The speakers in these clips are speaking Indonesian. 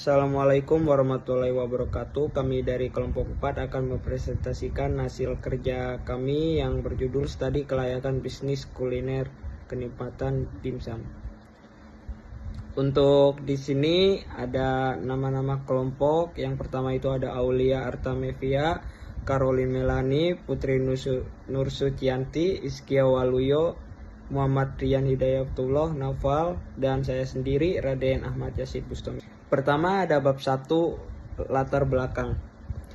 Assalamualaikum warahmatullahi wabarakatuh. Kami dari kelompok 4 akan mempresentasikan hasil kerja kami yang berjudul Studi Kelayakan Bisnis Kuliner Kenikmatan Dimsum. Untuk di sini ada nama-nama kelompok. Yang pertama itu ada Aulia Artamevia, Caroline Melani, Putri Nursucianti, Iskia Waluyo, Muhammad Rian Hidayatullah Naufal, dan saya sendiri Raden Ahmad Yasid Bustami. Pertama ada bab 1, latar belakang.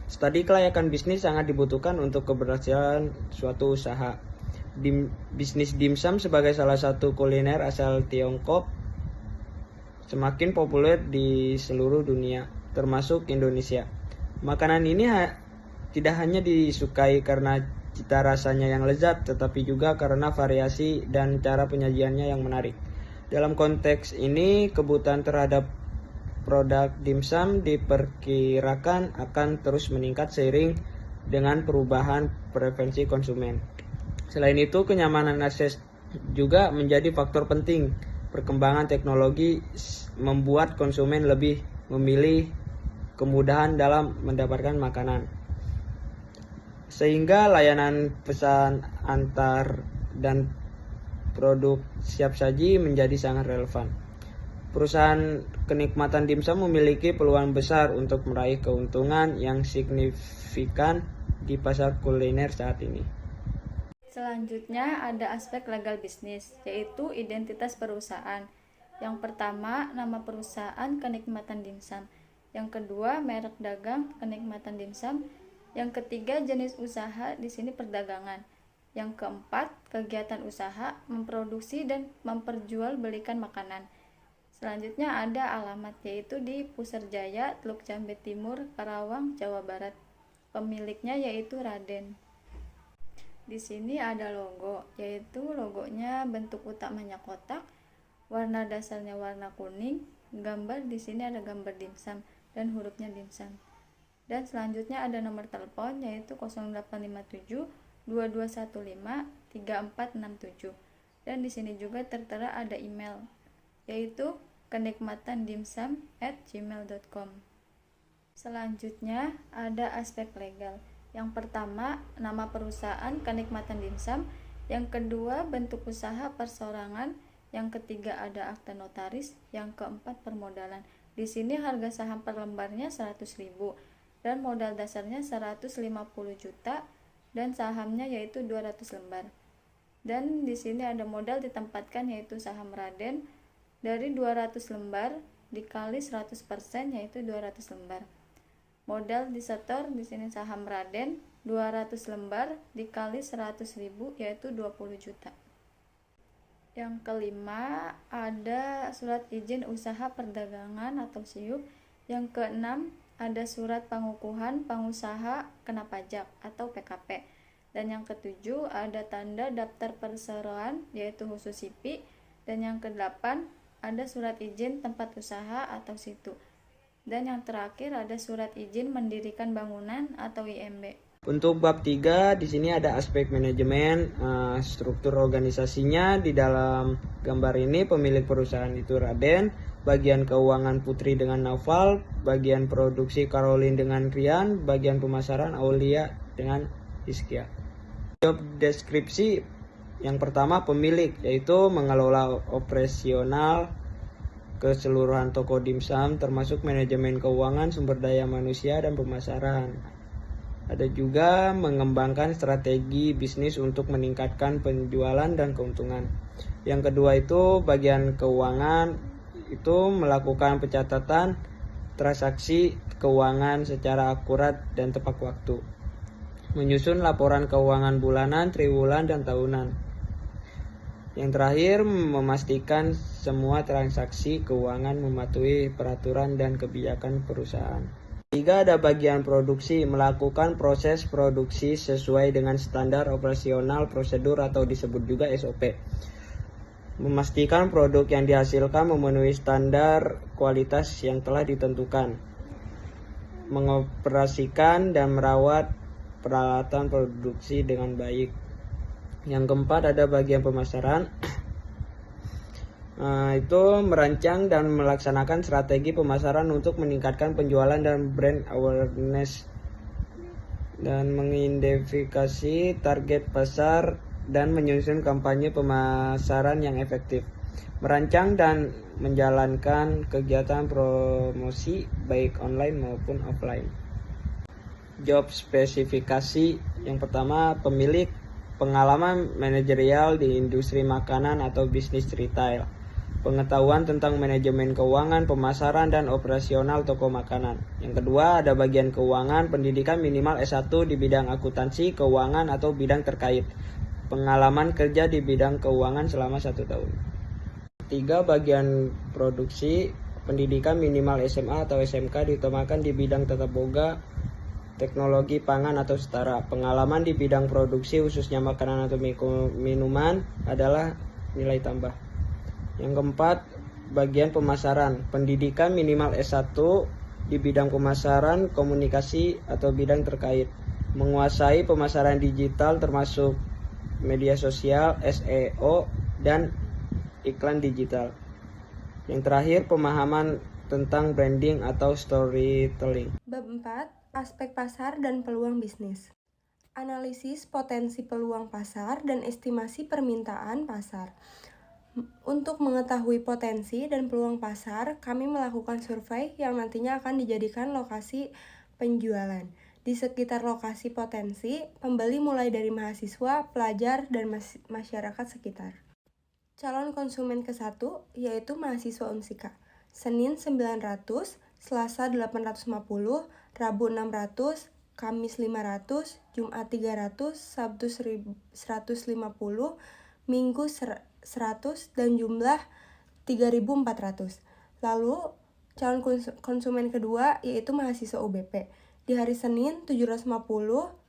Studi kelayakan bisnis sangat dibutuhkan untuk keberhasilan suatu usaha. Bisnis dimsum sebagai salah satu kuliner asal Tiongkok semakin populer di seluruh dunia, termasuk Indonesia. Makanan ini tidak hanya disukai karena cita rasanya yang lezat, tetapi juga karena variasi dan cara penyajiannya yang menarik. Dalam konteks ini, kebutuhan terhadap produk dimsum diperkirakan akan terus meningkat seiring dengan perubahan preferensi konsumen. Selain itu, kenyamanan akses juga menjadi faktor penting. Perkembangan teknologi membuat konsumen lebih memilih kemudahan dalam mendapatkan makanan, sehingga layanan pesan antar dan produk siap saji menjadi sangat relevan. Perusahaan kenikmatan dimsum memiliki peluang besar untuk meraih keuntungan yang signifikan di pasar kuliner saat ini. Selanjutnya ada aspek legal bisnis, yaitu identitas perusahaan. Yang pertama, nama perusahaan Kenikmatan Dimsum. Yang kedua, merek dagang Kenikmatan Dimsum. Yang ketiga, jenis usaha, di sini perdagangan. Yang keempat, kegiatan usaha, memproduksi dan memperjualbelikan makanan. Selanjutnya ada alamat, yaitu di Puserjaya, Teluk Jambe Timur, Karawang, Jawa Barat. Pemiliknya yaitu Raden. Di sini ada logo, yaitu logonya bentuk utamanya kotak, warna dasarnya warna kuning, gambar di sini ada gambar dimsum dan hurufnya dimsum. Dan selanjutnya ada nomor telepon, yaitu 0857 2215 3467. Dan di sini juga tertera ada email, yaitu kenikmatandimsum@gmail.com. Selanjutnya ada aspek legal. Yang pertama, nama perusahaan Kenikmatan Dimsum. Yang kedua, bentuk usaha persorangan. Yang ketiga ada akta notaris. Yang keempat, permodalan. Di sini harga saham per lembarnya 100.000 dan modal dasarnya 150 juta dan sahamnya yaitu 200 lembar. Dan di sini ada modal ditempatkan yaitu saham Raden dari 200 lembar dikali 100% yaitu 200 lembar. Modal disetor di sini saham Raden 200 lembar dikali 100.000 yaitu 20 juta. Yang kelima ada surat izin usaha perdagangan atau SIUP. Yang keenam ada surat pengukuhan pengusaha kena pajak atau PKP. Dan yang ketujuh ada tanda daftar perseroan yaitu khusus SIPI. Dan yang kedelapan ada surat izin tempat usaha atau situ. Dan yang terakhir ada surat izin mendirikan bangunan atau IMB. Untuk bab 3 di sini ada aspek manajemen, struktur organisasinya. Di dalam gambar ini pemilik perusahaan itu Raden, bagian keuangan Putri dengan Naufal, bagian produksi Caroline dengan Rian, bagian pemasaran Aulia dengan Iskia. Job deskripsi yang pertama pemilik, yaitu mengelola operasional keseluruhan toko dimsum termasuk manajemen keuangan, sumber daya manusia, dan pemasaran. Ada juga mengembangkan strategi bisnis untuk meningkatkan penjualan dan keuntungan. Yang kedua itu bagian keuangan, itu melakukan pencatatan transaksi keuangan secara akurat dan tepat waktu, menyusun laporan keuangan bulanan, triwulan, dan tahunan. Yang terakhir, memastikan semua transaksi keuangan mematuhi peraturan dan kebijakan perusahaan. Tiga, ada bagian produksi, melakukan proses produksi sesuai dengan standar operasional prosedur atau disebut juga SOP. Memastikan produk yang dihasilkan memenuhi standar kualitas yang telah ditentukan. Mengoperasikan dan merawat peralatan produksi dengan baik. Yang keempat ada bagian pemasaran, Itu merancang dan melaksanakan strategi pemasaran untuk meningkatkan penjualan dan brand awareness, dan mengidentifikasi target pasar dan menyusun kampanye pemasaran yang efektif, merancang dan menjalankan kegiatan promosi baik online maupun offline. Job spesifikasi yang pertama, pemilik pengalaman manajerial di industri makanan atau bisnis retail, pengetahuan tentang manajemen keuangan, pemasaran, dan operasional toko makanan. Yang kedua, ada bagian keuangan, pendidikan minimal S1 di bidang akuntansi, keuangan, atau bidang terkait, pengalaman kerja di bidang keuangan selama 1 tahun. Ketiga, bagian produksi, pendidikan minimal SMA atau SMK, diutamakan di bidang tata boga, teknologi pangan atau setara. Pengalaman di bidang produksi khususnya makanan atau minuman adalah nilai tambah. Yang keempat, bagian pemasaran, pendidikan minimal S1 di bidang pemasaran, komunikasi atau bidang terkait, menguasai pemasaran digital termasuk media sosial, SEO, dan iklan digital. Yang terakhir, pemahaman tentang branding atau storytelling. Bab 4, aspek pasar dan peluang bisnis. Analisis potensi peluang pasar dan estimasi permintaan pasar. Untuk mengetahui potensi dan peluang pasar, kami melakukan survei yang nantinya akan dijadikan lokasi penjualan. Di sekitar lokasi potensi, pembeli mulai dari mahasiswa, pelajar, dan masyarakat sekitar. Calon konsumen ke-1 yaitu mahasiswa Unsika. Senin 900, Selasa 850, Rabu 600, Kamis 500, Jumat 300, Sabtu 150, Minggu 100, dan jumlah 3.400. Lalu calon konsumen kedua yaitu mahasiswa UBP. Di hari Senin 750,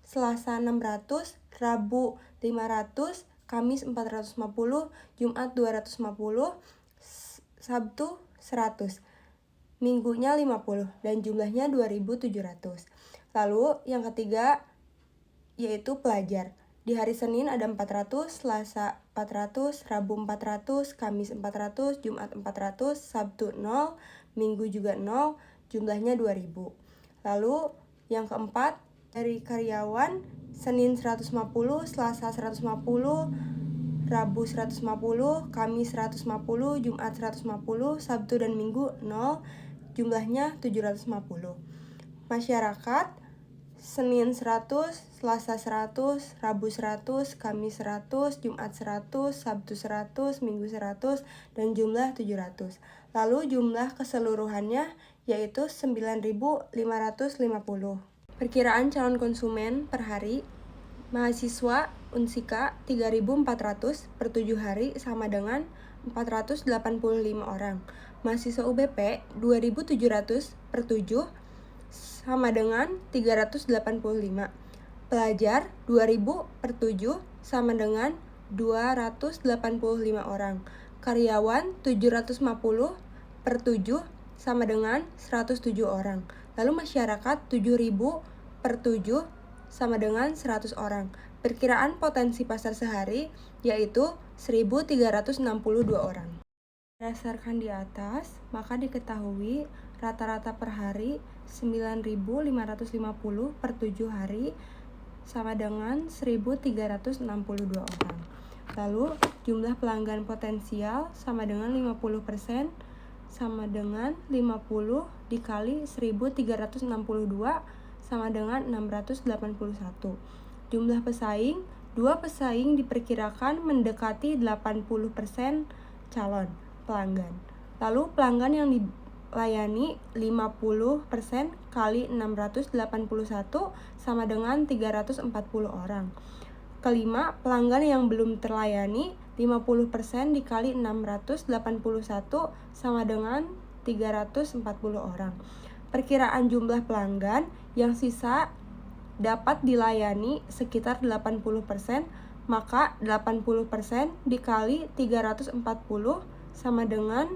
Selasa 600, Rabu 500, Kamis 450, Jumat 250, Sabtu 100, Minggunya 50, dan jumlahnya 2.700. Lalu yang ketiga yaitu pelajar. Di hari Senin ada 400, Selasa 400, Rabu 400, Kamis 400, Jumat 400, Sabtu 0, Minggu juga 0, jumlahnya 2.000. Lalu yang keempat dari karyawan, Senin 150, Selasa 150, Rabu 150, Kamis 150, Jumat 150, Sabtu dan Minggu 0, jumlahnya 750. Masyarakat, Senin 100, Selasa 100, Rabu 100, Kamis 100, Jumat 100, Sabtu 100, Minggu 100, dan jumlah 700. Lalu jumlah keseluruhannya yaitu 9.550. Perkiraan calon konsumen per hari, mahasiswa Unsika 3.400 per 7 hari sama dengan 485 orang. Mahasiswa UBP 2.700 per 7 sama dengan 385. Pelajar 2.000 per 7 sama dengan 285 orang. Karyawan 750 per 7 sama dengan 107 orang. Lalu masyarakat 7.000 per 7 sama dengan 100 orang. Perkiraan potensi pasar sehari yaitu 1.362 orang. Berdasarkan di atas, maka diketahui rata-rata per hari 9.550 per 7 hari sama dengan 1.362 orang. Lalu jumlah pelanggan potensial sama dengan 50% sama dengan 50 dikali 1.362 sama dengan 681. Jumlah pesaing, 2 pesaing diperkirakan mendekati 80% calon pelanggan. Lalu pelanggan yang dilayani 50% kali 681 sama dengan 340 orang. Kelima, pelanggan yang belum terlayani 50% dikali 681 sama dengan 340 orang. Perkiraan jumlah pelanggan yang sisa dapat dilayani sekitar 80%, maka 80% dikali 340 sama dengan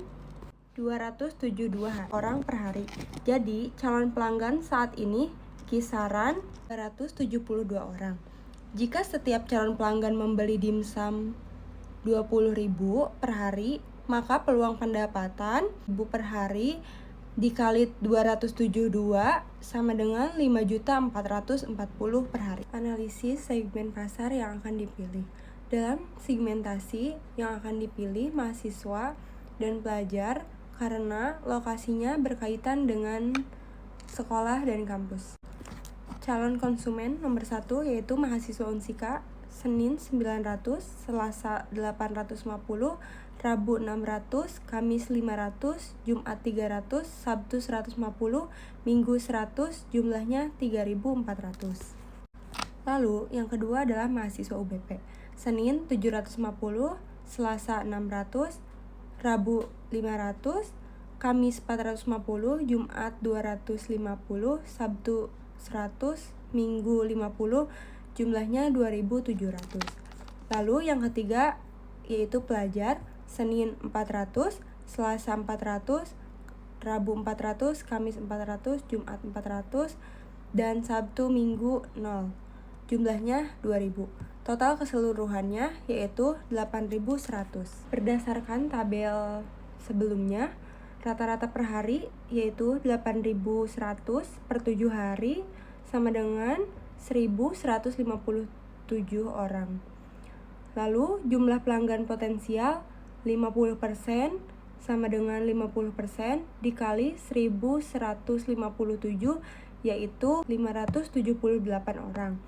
272 orang per hari. Jadi, calon pelanggan saat ini kisaran 272 orang. Jika setiap calon pelanggan membeli dimsum 20.000 per hari, maka peluang pendapatan Ibu per hari dikali 272 sama dengan 5.440 per hari. Analisis segmen pasar yang akan dipilih. Dalam segmentasi yang akan dipilih mahasiswa dan pelajar karena lokasinya berkaitan dengan sekolah dan kampus. Calon konsumen nomor 1 yaitu mahasiswa Unsika, Senin 900, Selasa 850, Rabu 600, Kamis 500, Jumat 300, Sabtu 150, Minggu 100, jumlahnya 3.400. Lalu yang kedua adalah mahasiswa UBP, Senin 750, Selasa 600, Rabu 500, Kamis 450, Jumat 250, Sabtu 100, Minggu 50, jumlahnya 2.700. Lalu yang ketiga yaitu pelajar, Senin 400, Selasa 400, Rabu 400, Kamis 400, Jumat 400, dan Sabtu Minggu 0. Jumlahnya 2.000. Total keseluruhannya yaitu 8.100. Berdasarkan tabel sebelumnya, rata-rata per hari yaitu 8.100 per 7 hari sama dengan 1.157 orang. Lalu jumlah pelanggan potensial 50% sama dengan 50% dikali 1.157 yaitu 578 orang.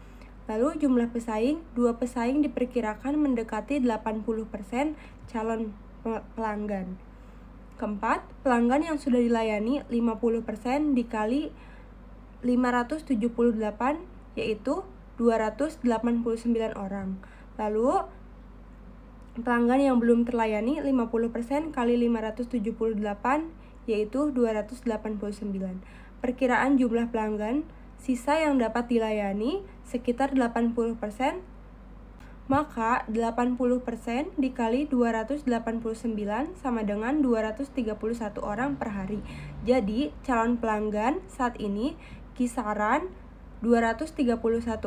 Lalu jumlah pesaing, 2 pesaing diperkirakan mendekati 80% calon pelanggan. Keempat, pelanggan yang sudah dilayani 50% dikali 578 yaitu 289 orang. Lalu pelanggan yang belum terlayani 50% kali 578 yaitu 289. Perkiraan jumlah pelanggan sisa yang dapat dilayani sekitar 80%, maka 80% dikali 289 sama dengan 231 orang per hari. Jadi calon pelanggan saat ini kisaran 231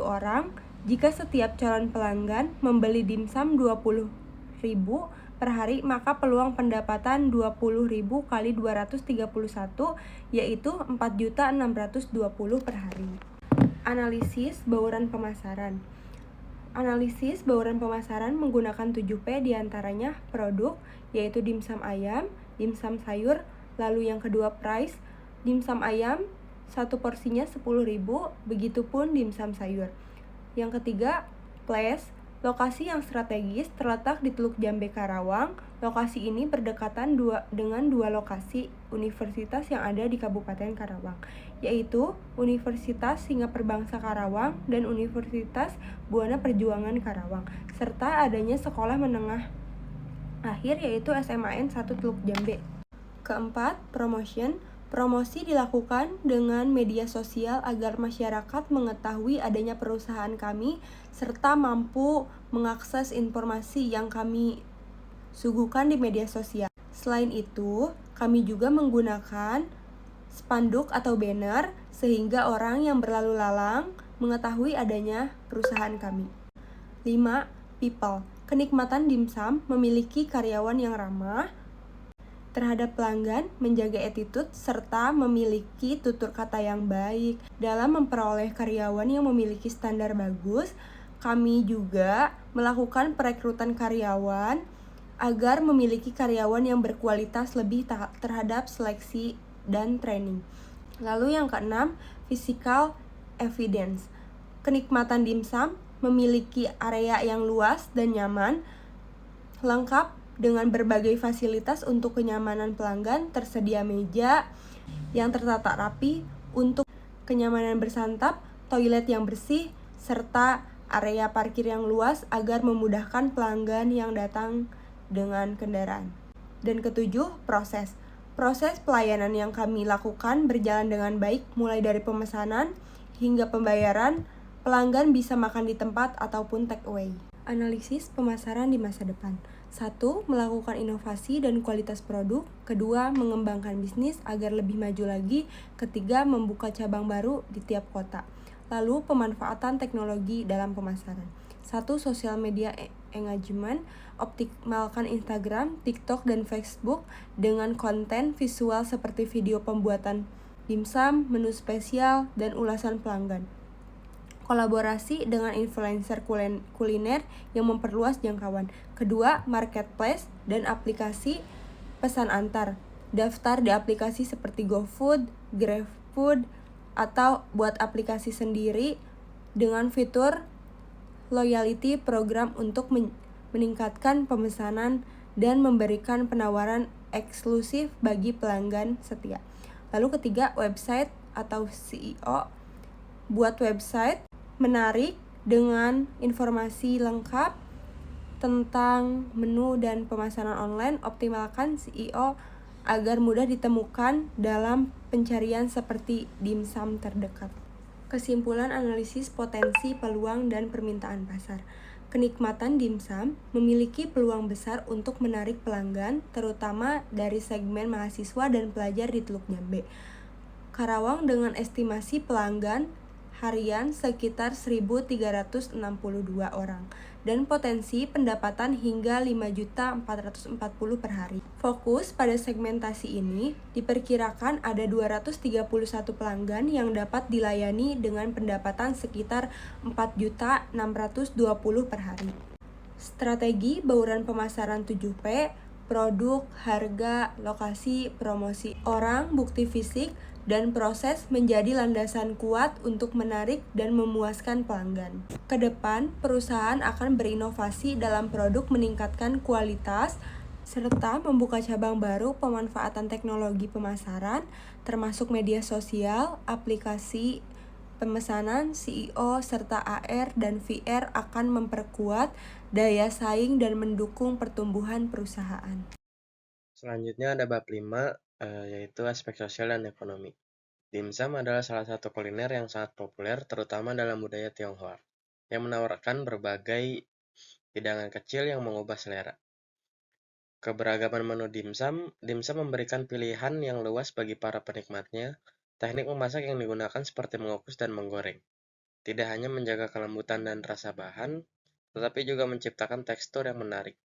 orang. Jika setiap calon pelanggan membeli dimsum 20.000 per hari, maka peluang pendapatan 20.000 kali 231 yaitu 4.620 per hari. Analisis bauran pemasaran. Analisis bauran pemasaran menggunakan 7P diantaranya produk, yaitu dimsum ayam, dimsum sayur, lalu yang kedua price, dimsum ayam satu porsinya 10.000, begitupun dimsum sayur. Yang ketiga, place, lokasi yang strategis terletak di Teluk Jambe Karawang. Lokasi ini berdekatan dengan dua lokasi universitas yang ada di Kabupaten Karawang, yaitu Universitas Singapura Bangsa Karawang dan Universitas Buana Perjuangan Karawang, serta adanya sekolah menengah akhir yaitu SMAN 1 Teluk Jambe. Keempat, promotion. Promosi dilakukan dengan media sosial agar masyarakat mengetahui adanya perusahaan kami serta mampu mengakses informasi yang kami suguhkan di media sosial. Selain itu, kami juga menggunakan spanduk atau banner sehingga orang yang berlalu lalang mengetahui adanya perusahaan kami. 5. People. Kenikmatan dimsum memiliki karyawan yang ramah terhadap pelanggan, menjaga attitude, serta memiliki tutur kata yang baik. Dalam memperoleh karyawan yang memiliki standar bagus, kami juga melakukan perekrutan karyawan agar memiliki karyawan yang berkualitas lebih terhadap seleksi dan training. Lalu yang keenam, physical evidence. Kenikmatan dimsum memiliki area yang luas dan nyaman, lengkap dengan berbagai fasilitas untuk kenyamanan pelanggan, tersedia meja yang tertata rapi untuk kenyamanan bersantap, toilet yang bersih, serta area parkir yang luas agar memudahkan pelanggan yang datang dengan kendaraan. Dan ketujuh, proses. Proses pelayanan yang kami lakukan berjalan dengan baik mulai dari pemesanan hingga pembayaran. Pelanggan bisa makan di tempat ataupun take away. Analisis pemasaran di masa depan. 1. Melakukan inovasi dan kualitas produk. 2. Mengembangkan bisnis agar lebih maju lagi. 3. Membuka cabang baru di tiap kota. Lalu pemanfaatan teknologi dalam pemasaran. 1. Sosial media engagement, optimalkan Instagram, TikTok, dan Facebook dengan konten visual seperti video pembuatan dimsum, menu spesial, dan ulasan pelanggan. Kolaborasi dengan influencer kuliner yang memperluas jangkauan. Kedua, marketplace dan aplikasi pesan antar. Daftar di aplikasi seperti GoFood, GrabFood, atau buat aplikasi sendiri dengan fitur loyalty program untuk meningkatkan pemesanan dan memberikan penawaran eksklusif bagi pelanggan setia. Lalu ketiga, website atau SEO. Buat website menarik dengan informasi lengkap tentang menu dan pemesanan online. Optimalkan SEO agar mudah ditemukan dalam pencarian seperti dimsum terdekat. Kesimpulan analisis potensi, peluang, dan permintaan pasar. Kenikmatan dimsum memiliki peluang besar untuk menarik pelanggan, terutama dari segmen mahasiswa dan pelajar di Teluk Jambe. Karawang dengan estimasi pelanggan harian sekitar 1.362 orang dan potensi pendapatan hingga 5.440 per hari. Fokus pada segmentasi ini diperkirakan ada 231 pelanggan yang dapat dilayani dengan pendapatan sekitar 4.620 per hari. Strategi bauran pemasaran 7P, produk, harga, lokasi, promosi, orang, bukti fisik, dan proses menjadi landasan kuat untuk menarik dan memuaskan pelanggan. Kedepan, perusahaan akan berinovasi dalam produk, meningkatkan kualitas, serta membuka cabang baru pemanfaatan teknologi pemasaran, termasuk media sosial, aplikasi pemesanan, SEO, serta AR dan VR akan memperkuat daya saing dan mendukung pertumbuhan perusahaan. Selanjutnya ada bab 5, yaitu aspek sosial dan ekonomi. Dimsum adalah salah satu kuliner yang sangat populer, terutama dalam budaya Tionghoa, yang menawarkan berbagai hidangan kecil yang mengubah selera. Keberagaman menu dimsum memberikan pilihan yang luas bagi para penikmatnya. Teknik memasak yang digunakan seperti mengukus dan menggoreng, tidak hanya menjaga kelembutan dan rasa bahan, tetapi juga menciptakan tekstur yang menarik.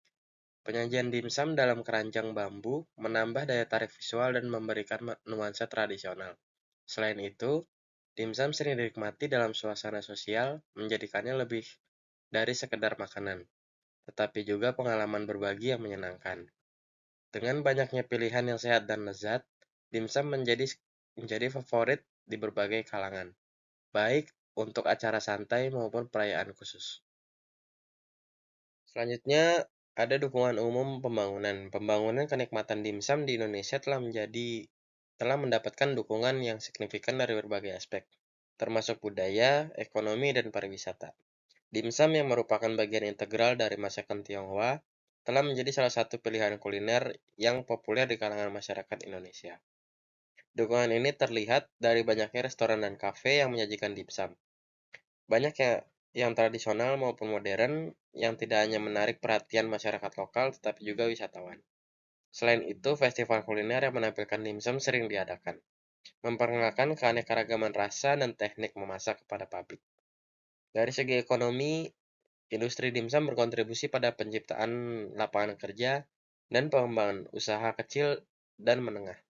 Penyajian dimsum dalam keranjang bambu menambah daya tarik visual dan memberikan nuansa tradisional. Selain itu, dimsum sering dinikmati dalam suasana sosial, menjadikannya lebih dari sekedar makanan, tetapi juga pengalaman berbagi yang menyenangkan. Dengan banyaknya pilihan yang sehat dan lezat, dimsum menjadi favorit di berbagai kalangan, baik untuk acara santai maupun perayaan khusus. Selanjutnya, ada dukungan umum pembangunan. Pembangunan kenikmatan dimsum di Indonesia telah mendapatkan dukungan yang signifikan dari berbagai aspek, termasuk budaya, ekonomi, dan pariwisata. Dimsum yang merupakan bagian integral dari masakan Tionghoa telah menjadi salah satu pilihan kuliner yang populer di kalangan masyarakat Indonesia. Dukungan ini terlihat dari banyaknya restoran dan kafe yang menyajikan dimsum. Banyak yang tradisional maupun modern yang tidak hanya menarik perhatian masyarakat lokal tetapi juga wisatawan. Selain itu, festival kuliner yang menampilkan dimsum sering diadakan, memperkenalkan keanekaragaman rasa dan teknik memasak kepada publik. Dari segi ekonomi, industri dimsum berkontribusi pada penciptaan lapangan kerja dan pengembangan usaha kecil dan menengah,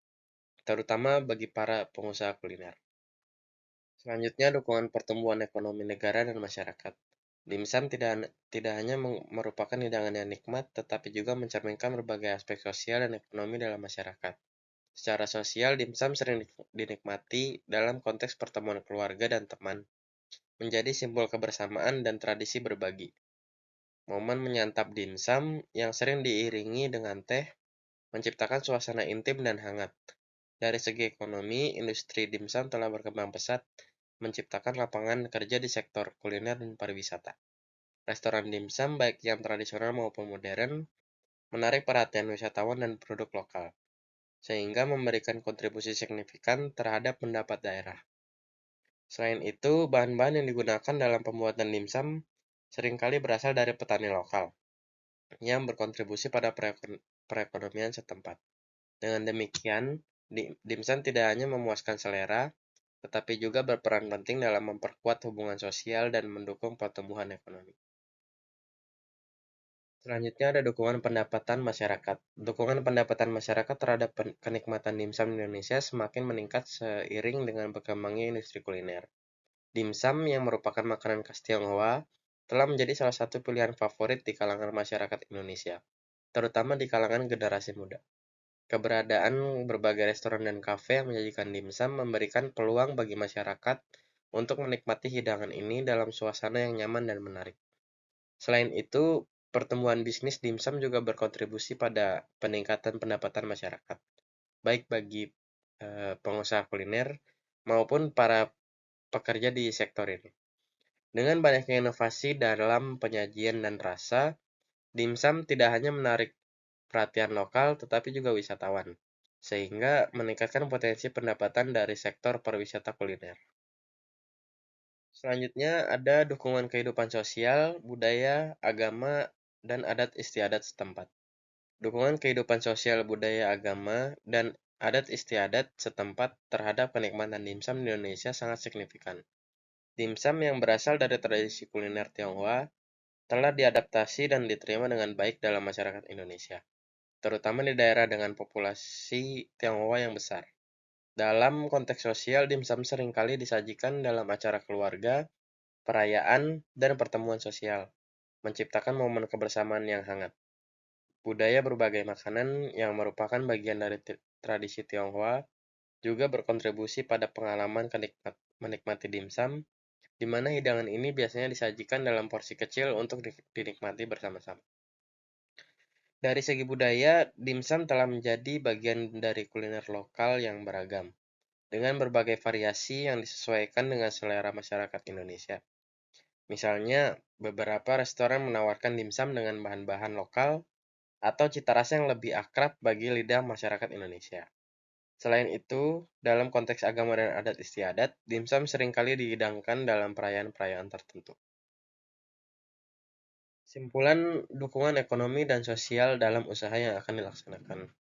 terutama bagi para pengusaha kuliner. Selanjutnya, dukungan pertumbuhan ekonomi negara dan masyarakat. Dimsum tidak hanya merupakan hidangan yang nikmat, tetapi juga mencerminkan berbagai aspek sosial dan ekonomi dalam masyarakat. Secara sosial, dimsum sering dinikmati dalam konteks pertemuan keluarga dan teman, menjadi simbol kebersamaan dan tradisi berbagi. Momen menyantap dimsum yang sering diiringi dengan teh menciptakan suasana intim dan hangat. Dari segi ekonomi, industri dimsum telah berkembang pesat, menciptakan lapangan kerja di sektor kuliner dan pariwisata. Restoran dimsum, baik yang tradisional maupun modern, menarik perhatian wisatawan dan produk lokal, sehingga memberikan kontribusi signifikan terhadap pendapat daerah. Selain itu, bahan-bahan yang digunakan dalam pembuatan dimsum seringkali berasal dari petani lokal, yang berkontribusi pada perekonomian setempat. Dengan demikian, dimsum tidak hanya memuaskan selera, tetapi juga berperan penting dalam memperkuat hubungan sosial dan mendukung pertumbuhan ekonomi. Selanjutnya ada dukungan pendapatan masyarakat. Dukungan pendapatan masyarakat terhadap kenikmatan dimsum di Indonesia semakin meningkat seiring dengan berkembangnya industri kuliner. Dimsum yang merupakan makanan khas Tionghoa telah menjadi salah satu pilihan favorit di kalangan masyarakat Indonesia, terutama di kalangan generasi muda. Keberadaan berbagai restoran dan kafe yang menyajikan dimsum memberikan peluang bagi masyarakat untuk menikmati hidangan ini dalam suasana yang nyaman dan menarik. Selain itu, pertumbuhan bisnis dimsum juga berkontribusi pada peningkatan pendapatan masyarakat, baik bagi pengusaha kuliner maupun para pekerja di sektor ini. Dengan banyaknya inovasi dalam penyajian dan rasa, dimsum tidak hanya menarik perhatian lokal tetapi juga wisatawan, sehingga meningkatkan potensi pendapatan dari sektor pariwisata kuliner. Selanjutnya ada dukungan kehidupan sosial, budaya, agama, dan adat istiadat setempat. Dukungan kehidupan sosial, budaya, agama, dan adat istiadat setempat terhadap kenikmatan dimsum di Indonesia sangat signifikan. Dimsum yang berasal dari tradisi kuliner Tionghoa telah diadaptasi dan diterima dengan baik dalam masyarakat Indonesia, terutama di daerah dengan populasi Tionghoa yang besar. Dalam konteks sosial, dimsum seringkali disajikan dalam acara keluarga, perayaan, dan pertemuan sosial, menciptakan momen kebersamaan yang hangat. Budaya berbagai makanan yang merupakan bagian dari tradisi Tionghoa juga berkontribusi pada pengalaman menikmati dimsum, di mana hidangan ini biasanya disajikan dalam porsi kecil untuk dinikmati bersama-sama. Dari segi budaya, dimsum telah menjadi bagian dari kuliner lokal yang beragam, dengan berbagai variasi yang disesuaikan dengan selera masyarakat Indonesia. Misalnya, beberapa restoran menawarkan dimsum dengan bahan-bahan lokal atau cita rasa yang lebih akrab bagi lidah masyarakat Indonesia. Selain itu, dalam konteks agama dan adat istiadat, dimsum seringkali dihidangkan dalam perayaan-perayaan tertentu. Simpulan dukungan ekonomi dan sosial dalam usaha yang akan dilaksanakan.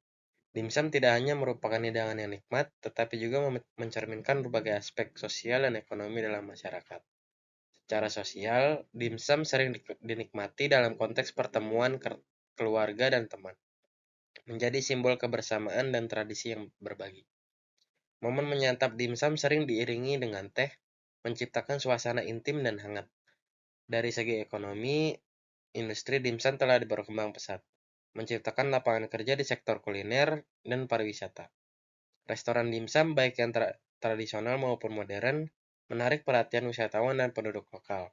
Dimsum tidak hanya merupakan hidangan yang nikmat, tetapi juga mencerminkan berbagai aspek sosial dan ekonomi dalam masyarakat. Secara sosial, dimsum sering dinikmati dalam konteks pertemuan keluarga dan teman, menjadi simbol kebersamaan dan tradisi yang berbagi. Momen menyantap dimsum sering diiringi dengan teh, menciptakan suasana intim dan hangat. Dari segi ekonomi, industri dimsum telah berkembang pesat, menciptakan lapangan kerja di sektor kuliner dan pariwisata. Restoran dimsum, baik yang tradisional maupun modern, menarik perhatian wisatawan dan penduduk lokal,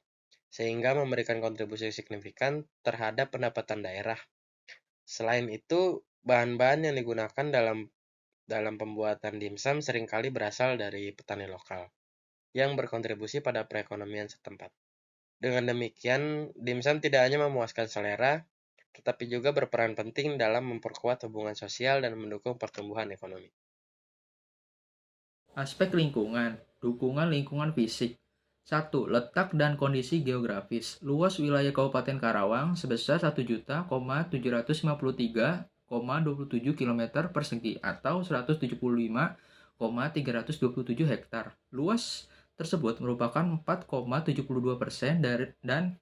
sehingga memberikan kontribusi signifikan terhadap pendapatan daerah. Selain itu, bahan-bahan yang digunakan dalam pembuatan dimsum seringkali berasal dari petani lokal, yang berkontribusi pada perekonomian setempat. Dengan demikian, dimsum tidak hanya memuaskan selera, tetapi juga berperan penting dalam memperkuat hubungan sosial dan mendukung pertumbuhan ekonomi. Aspek lingkungan, dukungan lingkungan fisik. 1. Letak dan kondisi geografis. Luas wilayah Kabupaten Karawang sebesar 1.753,27 km persegi atau 175,327 hektar. Luas tersebut merupakan 4,72% dan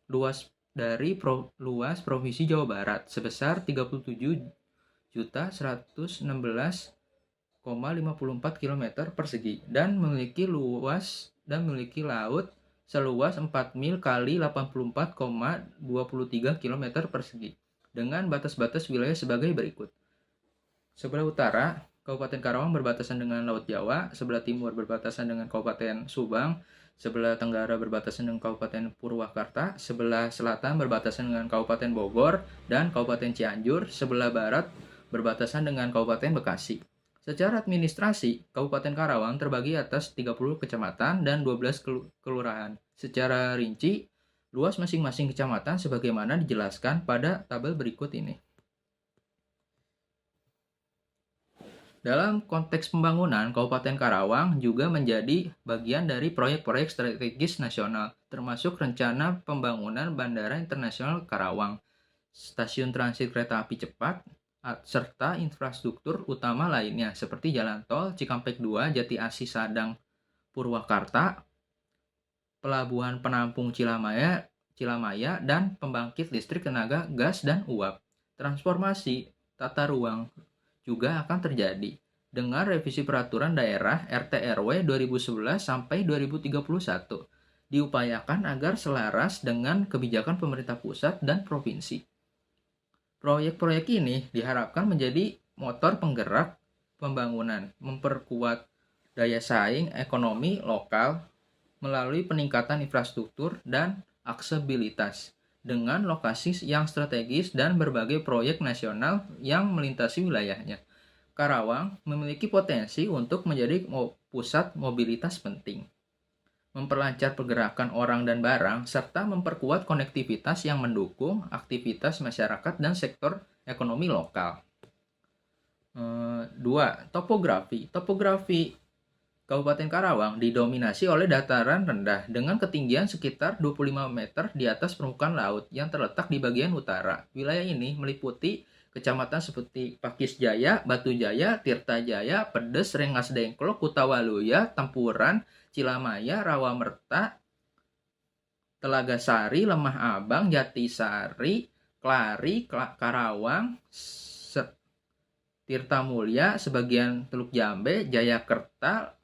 luas dari luas Provinsi Jawa Barat sebesar 37.116,54 km persegi dan memiliki laut seluas 4 mil kali 84,23 km persegi dengan batas-batas wilayah sebagai berikut. Sebelah utara, Kabupaten Karawang berbatasan dengan Laut Jawa, sebelah timur berbatasan dengan Kabupaten Subang, sebelah tenggara berbatasan dengan Kabupaten Purwakarta, sebelah selatan berbatasan dengan Kabupaten Bogor dan Kabupaten Cianjur, sebelah barat berbatasan dengan Kabupaten Bekasi. Secara administrasi, Kabupaten Karawang terbagi atas 30 kecamatan dan 12 kelurahan. Secara rinci, luas masing-masing kecamatan sebagaimana dijelaskan pada tabel berikut ini. Dalam konteks pembangunan, Kabupaten Karawang juga menjadi bagian dari proyek-proyek strategis nasional, termasuk rencana pembangunan Bandara Internasional Karawang, stasiun transit kereta api cepat, serta infrastruktur utama lainnya seperti jalan tol Cikampek 2, Jati Asih Sadang, Purwakarta, Pelabuhan Penampung Cilamaya, dan pembangkit listrik tenaga gas dan uap. Transformasi tata ruang juga akan terjadi dengan revisi peraturan daerah RT/RW 2011 sampai 2031. Diupayakan agar selaras dengan kebijakan pemerintah pusat dan provinsi. Proyek-proyek ini diharapkan menjadi motor penggerak pembangunan, memperkuat daya saing ekonomi lokal melalui peningkatan infrastruktur dan aksesibilitas dengan lokasi yang strategis dan berbagai proyek nasional yang melintasi wilayahnya. Karawang memiliki potensi untuk menjadi pusat mobilitas penting, memperlancar pergerakan orang dan barang, serta memperkuat konektivitas yang mendukung aktivitas masyarakat dan sektor ekonomi lokal. 2. Topografi. Topografi Kabupaten Karawang didominasi oleh dataran rendah dengan ketinggian sekitar 25 meter di atas permukaan laut yang terletak di bagian utara. Wilayah ini meliputi kecamatan seperti Pakis Jaya, Batu Jaya, Tirta Jaya, Pedes, Rengas Dengklok, Kutawaluya, Tempuran, Cilamaya, Rawamerta, Telaga Sari, Lemah Abang, Jatisari, Klari, Karawang, Tirta Mulya, sebagian Teluk Jambe, Jayakerta,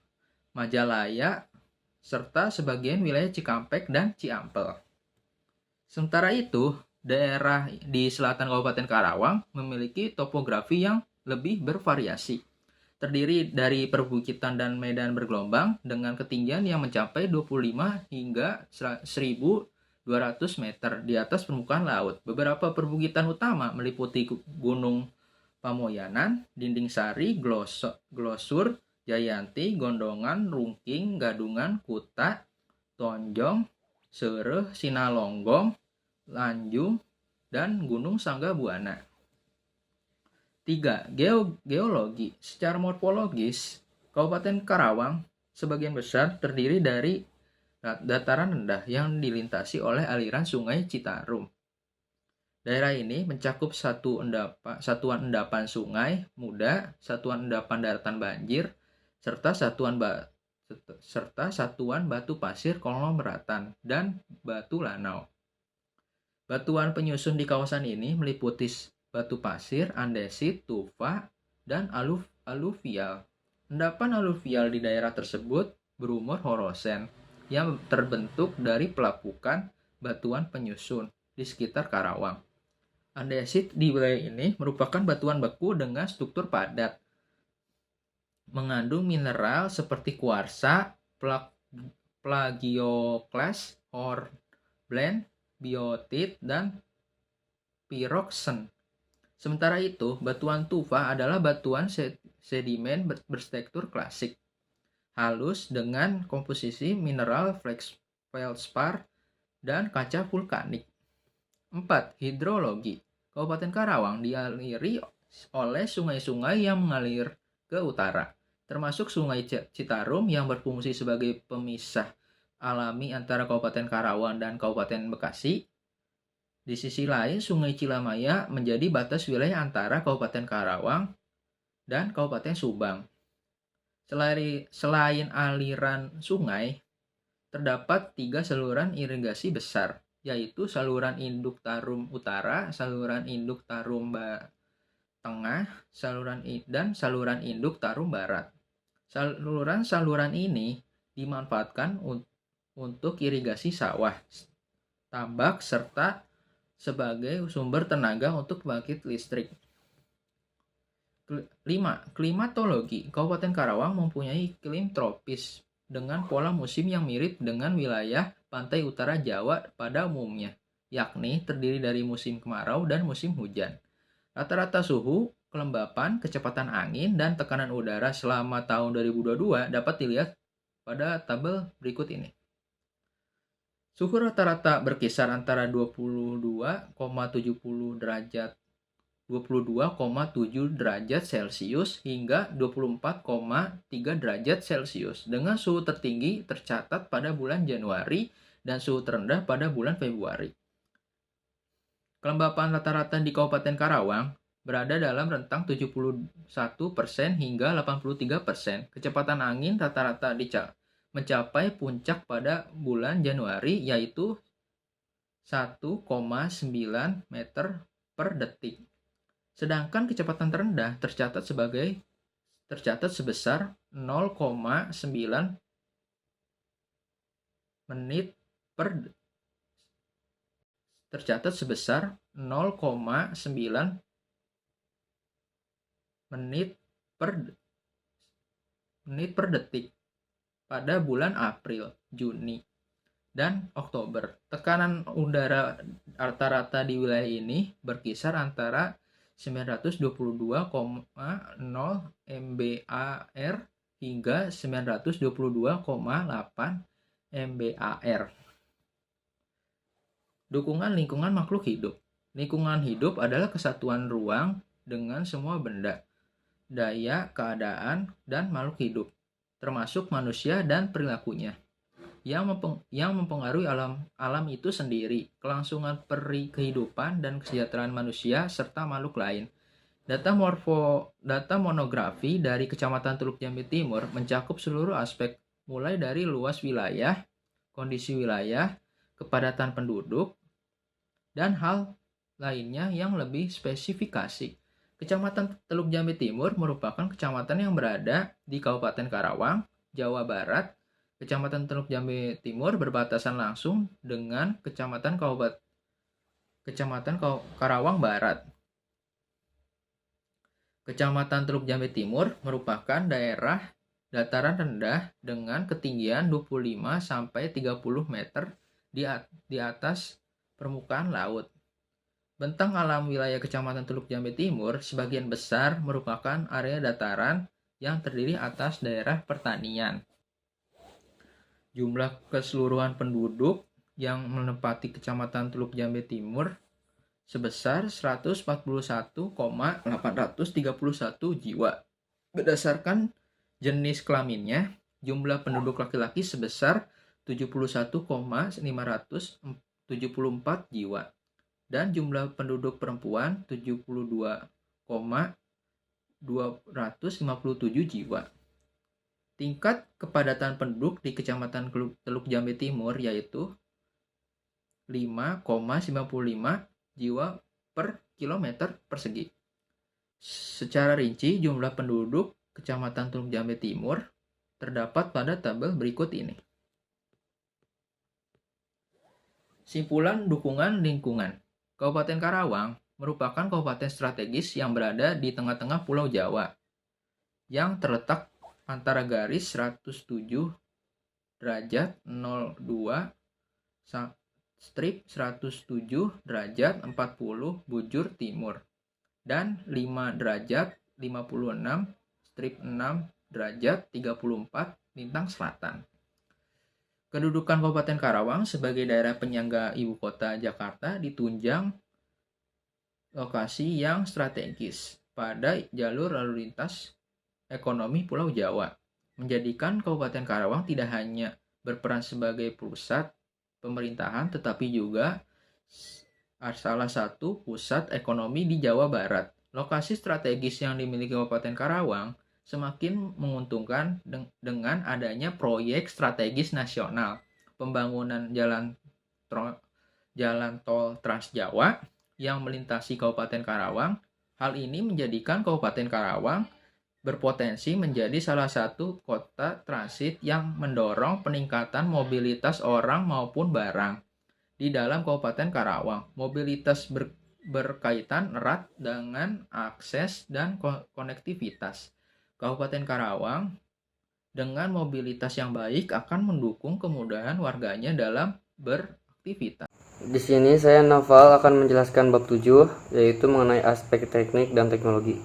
Majalaya, serta sebagian wilayah Cikampek dan Ciampel. Sementara itu, daerah di selatan Kabupaten Karawang memiliki topografi yang lebih bervariasi. Terdiri dari perbukitan dan medan bergelombang dengan ketinggian yang mencapai 25 hingga 1.200 meter di atas permukaan laut. Beberapa perbukitan utama meliputi Gunung Pamoyanan, Dinding Sari, Glosur, Jayanti, Gondongan, Rungking, Gadungan, Kuta, Tonjong, Sereh, Sinalonggong, Lanjung, dan Gunung Sanggabuana. 3. Geologi. Secara morfologis, Kabupaten Karawang sebagian besar terdiri dari dataran rendah yang dilintasi oleh aliran Sungai Citarum. Daerah ini mencakup satuan endapan sungai muda, satuan endapan daratan banjir, serta satuan batu pasir konglomeratan dan batu lanau. Batuan penyusun di kawasan ini meliputi batu pasir, andesit, tufa, dan aluvial. Endapan aluvial di daerah tersebut berumur Horosen yang terbentuk dari pelapukan batuan penyusun di sekitar Karawang. Andesit di wilayah ini merupakan batuan beku dengan struktur padat, mengandung mineral seperti kuarsa, plagioclase, hornblende, biotit, dan pyroxene. Sementara itu, batuan tufa adalah batuan sedimen bertekstur klasik, halus dengan komposisi mineral feldspar dan kaca vulkanik. 4. Hidrologi. Kabupaten Karawang dialiri oleh sungai-sungai yang mengalir ke utara, termasuk Sungai Citarum yang berfungsi sebagai pemisah alami antara Kabupaten Karawang dan Kabupaten Bekasi. Di sisi lain, Sungai Cilamaya menjadi batas wilayah antara Kabupaten Karawang dan Kabupaten Subang. Selain aliran sungai, terdapat 3 saluran irigasi besar, yaitu saluran induk Tarum Utara, saluran induk Tarum Tengah, dan saluran induk Tarum Barat. Saluran ini dimanfaatkan untuk irigasi sawah, tambak, serta sebagai sumber tenaga untuk pembangkit listrik. 5. Klimatologi. Kabupaten Karawang mempunyai iklim tropis dengan pola musim yang mirip dengan wilayah pantai utara Jawa pada umumnya, yakni terdiri dari musim kemarau dan musim hujan. Rata-rata suhu, kelembapan, kecepatan angin, dan tekanan udara selama tahun 2022 dapat dilihat pada tabel berikut ini. Suhu rata-rata berkisar antara 22,7 derajat Celcius hingga 24,3 derajat Celcius, dengan suhu tertinggi tercatat pada bulan Januari dan suhu terendah pada bulan Februari. Kelembapan rata-rata di Kabupaten Karawang berada dalam rentang 71% hingga 83%. Kecepatan angin rata-rata mencapai puncak pada bulan Januari, yaitu 1,9 meter per detik. Sedangkan kecepatan terendah tercatat sebesar 0,9 menit per tercatat sebesar 0,9 menit per detik pada bulan April, Juni, dan Oktober. Tekanan udara rata-rata di wilayah ini berkisar antara 922,0 MBAR hingga 922,8 MBAR. Dukungan lingkungan makhluk hidup. Lingkungan hidup adalah kesatuan ruang dengan semua benda, daya, keadaan, dan makhluk hidup, termasuk manusia dan perilakunya, yang mempengaruhi alam itu sendiri, kelangsungan kehidupan dan kesejahteraan manusia serta makhluk lain. Data monografi dari Kecamatan Teluk Jambe Timur mencakup seluruh aspek, mulai dari luas wilayah, kondisi wilayah, kepadatan penduduk, dan hal lainnya yang lebih spesifikasi. Kecamatan Teluk Jambe Timur merupakan kecamatan yang berada di Kabupaten Karawang, Jawa Barat. Kecamatan Teluk Jambe Timur berbatasan langsung dengan Kecamatan Karawang Barat. Kecamatan Teluk Jambe Timur merupakan daerah dataran rendah dengan ketinggian 25-30 meter di atas permukaan laut. Bentang alam wilayah Kecamatan Teluk Jambe Timur sebagian besar merupakan area dataran yang terdiri atas daerah pertanian. Jumlah keseluruhan penduduk yang menempati Kecamatan Teluk Jambe Timur sebesar 141,831 jiwa. Berdasarkan jenis kelaminnya, jumlah penduduk laki-laki sebesar 71,574 jiwa. Dan jumlah penduduk perempuan 72,257 jiwa. Tingkat kepadatan penduduk di Kecamatan Teluk Jambe Timur yaitu 5,95 jiwa per kilometer persegi. Secara rinci, jumlah penduduk Kecamatan Teluk Jambe Timur terdapat pada tabel berikut ini. Simpulan dukungan lingkungan. Kabupaten Karawang merupakan kabupaten strategis yang berada di tengah-tengah Pulau Jawa, yang terletak antara garis 107 derajat 02 strip 107 derajat 40 bujur timur dan 5 derajat 56 strip 6 derajat 34 lintang selatan. Kedudukan Kabupaten Karawang sebagai daerah penyangga ibu kota Jakarta ditunjang lokasi yang strategis pada jalur lalu lintas ekonomi Pulau Jawa, menjadikan Kabupaten Karawang tidak hanya berperan sebagai pusat pemerintahan tetapi juga salah satu pusat ekonomi di Jawa Barat. Lokasi strategis yang dimiliki Kabupaten Karawang semakin menguntungkan dengan adanya proyek strategis nasional, pembangunan jalan tol Trans Jawa yang melintasi Kabupaten Karawang. Hal ini menjadikan Kabupaten Karawang berpotensi menjadi salah satu kota transit yang mendorong peningkatan mobilitas orang maupun barang di dalam Kabupaten Karawang. Mobilitas berkaitan erat dengan akses dan konektivitas. Kabupaten Karawang dengan mobilitas yang baik akan mendukung kemudahan warganya dalam beraktivitas. Di sini saya Noval akan menjelaskan bab 7, yaitu mengenai aspek teknik dan teknologi.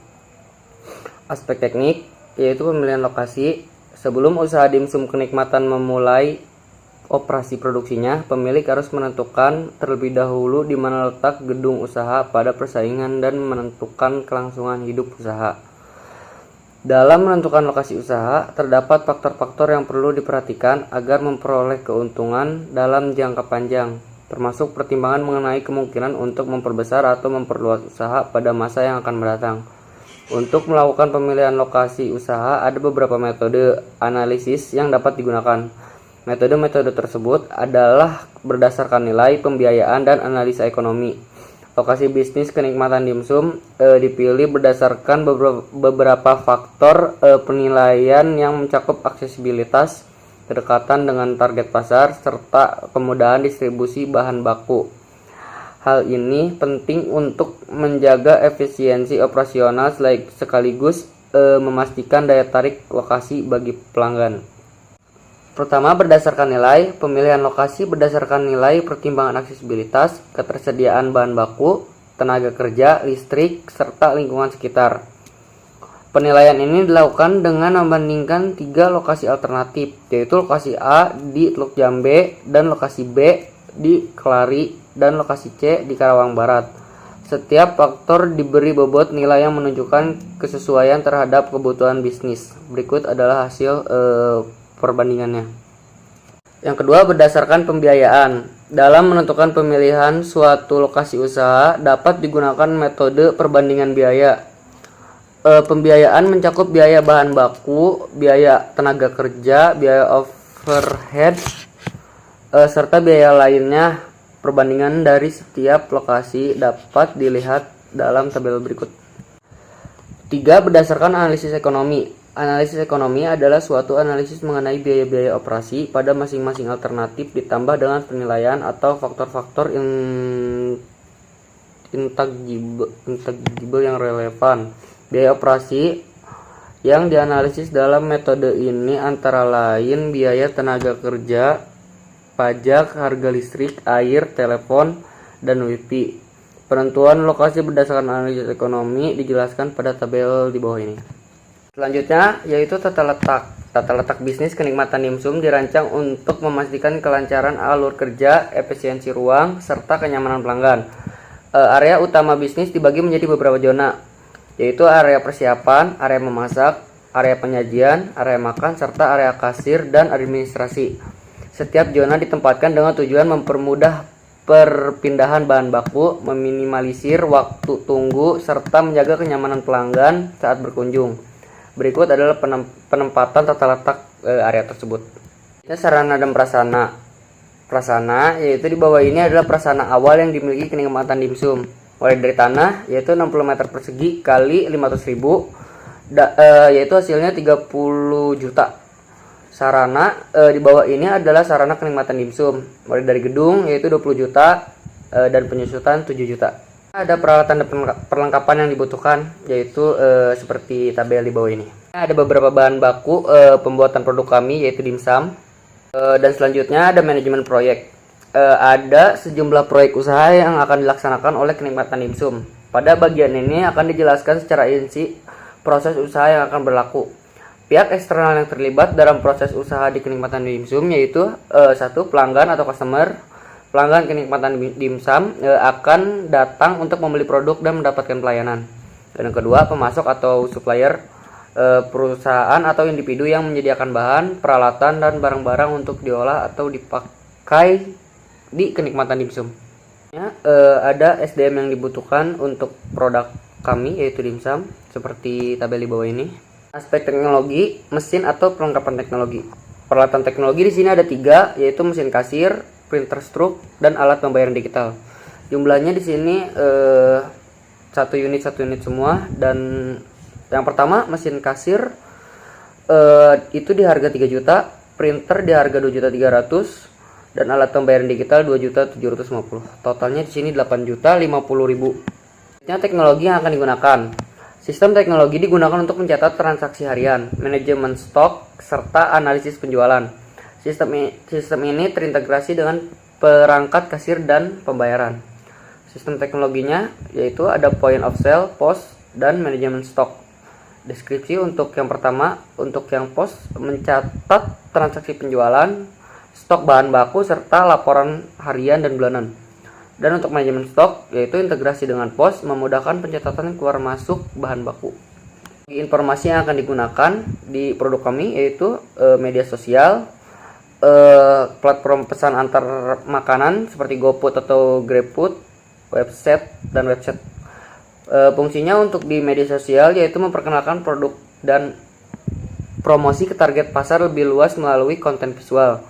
Aspek teknik yaitu pemilihan lokasi. Sebelum usaha dimsum kenikmatan memulai operasi produksinya, pemilik harus menentukan terlebih dahulu di mana letak gedung usaha pada persaingan dan menentukan kelangsungan hidup usaha. Dalam menentukan lokasi usaha, terdapat faktor-faktor yang perlu diperhatikan agar memperoleh keuntungan dalam jangka panjang, termasuk pertimbangan mengenai kemungkinan untuk memperbesar atau memperluas usaha pada masa yang akan mendatang. Untuk melakukan pemilihan lokasi usaha, ada beberapa metode analisis yang dapat digunakan. Metode-metode tersebut adalah berdasarkan nilai, pembiayaan, dan analisa ekonomi. Lokasi bisnis kenikmatan dimsum dipilih berdasarkan beberapa faktor penilaian yang mencakup aksesibilitas, kedekatan dengan target pasar, serta kemudahan distribusi bahan baku. Hal ini penting untuk menjaga efisiensi operasional sekaligus memastikan daya tarik lokasi bagi pelanggan. Pertama, berdasarkan nilai. Pemilihan lokasi berdasarkan nilai pertimbangan aksesibilitas, ketersediaan bahan baku, tenaga kerja, listrik, serta lingkungan sekitar. Penilaian ini dilakukan dengan membandingkan 3 lokasi alternatif, yaitu lokasi A di Teluk Jambe, dan lokasi B di Kelari, dan lokasi C di Karawang Barat. Setiap faktor diberi bobot nilai yang menunjukkan kesesuaian terhadap kebutuhan bisnis. Berikut adalah hasil perbandingannya. Yang kedua, berdasarkan pembiayaan. Dalam menentukan pemilihan suatu lokasi usaha dapat digunakan metode perbandingan biaya. Pembiayaan mencakup biaya bahan baku, biaya tenaga kerja, biaya overhead, serta biaya lainnya. Perbandingan dari setiap lokasi dapat dilihat dalam tabel berikut. 3. Berdasarkan analisis ekonomi. Analisis ekonomi adalah suatu analisis mengenai biaya-biaya operasi pada masing-masing alternatif ditambah dengan penilaian atau faktor-faktor intangible yang relevan. Biaya operasi yang dianalisis dalam metode ini antara lain biaya tenaga kerja, pajak, harga listrik, air, telepon, dan WiFi. Penentuan lokasi berdasarkan analisis ekonomi dijelaskan pada tabel di bawah ini. Selanjutnya yaitu tata letak. Tata letak bisnis kenikmatan dimsum dirancang untuk memastikan kelancaran alur kerja, efisiensi ruang, serta kenyamanan pelanggan. Area utama bisnis dibagi menjadi beberapa zona, yaitu area persiapan, area memasak, area penyajian, area makan, serta area kasir dan administrasi. Setiap zona ditempatkan dengan tujuan mempermudah perpindahan bahan baku, meminimalisir waktu tunggu, serta menjaga kenyamanan pelanggan saat berkunjung. Berikut adalah penempatan tata letak area tersebut. Sarana dan prasarana. Prasarana yaitu di bawah ini adalah prasarana awal yang dimiliki kenikmatan dimsum. Mulai dari tanah yaitu 60 meter persegi kali 500.000, yaitu hasilnya 30 juta. Sarana di bawah ini adalah sarana kenikmatan dimsum. Mulai dari gedung yaitu 20 juta dan penyusutan 7 juta. Ada peralatan dan perlengkapan yang dibutuhkan yaitu seperti tabel di bawah ini. Ada beberapa bahan baku pembuatan produk kami yaitu dimsum. Dan selanjutnya ada manajemen proyek. Ada sejumlah proyek usaha yang akan dilaksanakan oleh kenikmatan dimsum. Pada bagian ini akan dijelaskan secara rinci proses usaha yang akan berlaku. Pihak eksternal yang terlibat dalam proses usaha di kenikmatan dimsum yaitu 1. Pelanggan atau customer. Pelanggan kenikmatan dimsum akan datang untuk membeli produk dan mendapatkan pelayanan. Dan yang kedua, pemasok atau supplier, perusahaan atau individu yang menyediakan bahan, peralatan, dan barang-barang untuk diolah atau dipakai di kenikmatan dimsum. Ada SDM yang dibutuhkan untuk produk kami yaitu dimsum seperti tabel di bawah ini. Aspek teknologi, mesin atau perlengkapan teknologi. Peralatan teknologi di sini ada 3 yaitu mesin kasir, printer struk, dan alat pembayaran digital. Jumlahnya di sini 1 unit semua. Dan yang pertama mesin kasir itu di harga 3 juta, printer di harga 2.300.000, dan alat pembayaran digital 2.750.000. Totalnya di sini 8.050.000. Teknologi yang akan digunakan. Sistem teknologi digunakan untuk mencatat transaksi harian, manajemen stok, serta analisis penjualan. Sistem ini terintegrasi dengan perangkat kasir dan pembayaran. Sistem teknologinya yaitu ada point of sale, POS, dan manajemen stok. Deskripsi untuk yang pertama, untuk yang POS mencatat transaksi penjualan, stok bahan baku, serta laporan harian dan bulanan. Dan untuk manajemen stok yaitu integrasi dengan POS memudahkan pencatatan keluar masuk bahan baku. Informasi yang akan digunakan di produk kami yaitu media sosial, platform pesan antar makanan seperti GoFood atau GrabFood, website, dan website. Fungsinya untuk di media sosial yaitu memperkenalkan produk dan promosi ke target pasar lebih luas melalui konten visual.